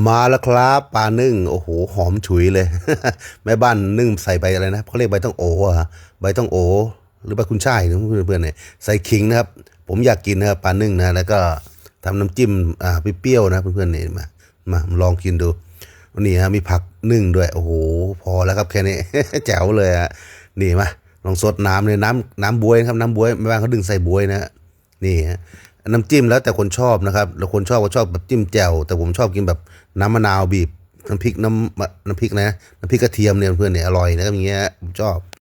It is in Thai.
มาแล้วครับปลานึ่งโอ้โหหอมฉุยเลยแม่บ้านนึ่งใส่ใบอะไรนะเขาเรียกใบต้องโออะใบต้องโอหรือใบคุณช่ายนะเพื่อนๆเนี่ยใส่ขิงนะครับผมอยากกินนะครับปลานึ่งนะแล้วก็ทำน้ำจิ้มเปรี้ยวๆนะเพื่อนๆเนี่ยมาลองกินดูนี่ฮะมีผักนึ่งด้วยโอ้โหพอแล้วครับแค่นี้ แจ๋วเลยอ่ะนี่มาลองสดน้ำเลยน้ำบวยครับน้ำบวยแม่บ้านเขาดึงใส่บวยนะนี่ฮะ น้ำจิ้มแล้วแต่คนชอบนะครับแล้วคนชอบก็ชอบแบบจิ้มแจ่วแต่ผมชอบกินแบบน้ำมะนาวบีบน้ำพริกน้ำพริกนะน้ำพริกกระเทียมเนี่ยเพื่อนเนี่ยอร่อยนะอย่างเงี้ยผมชอบ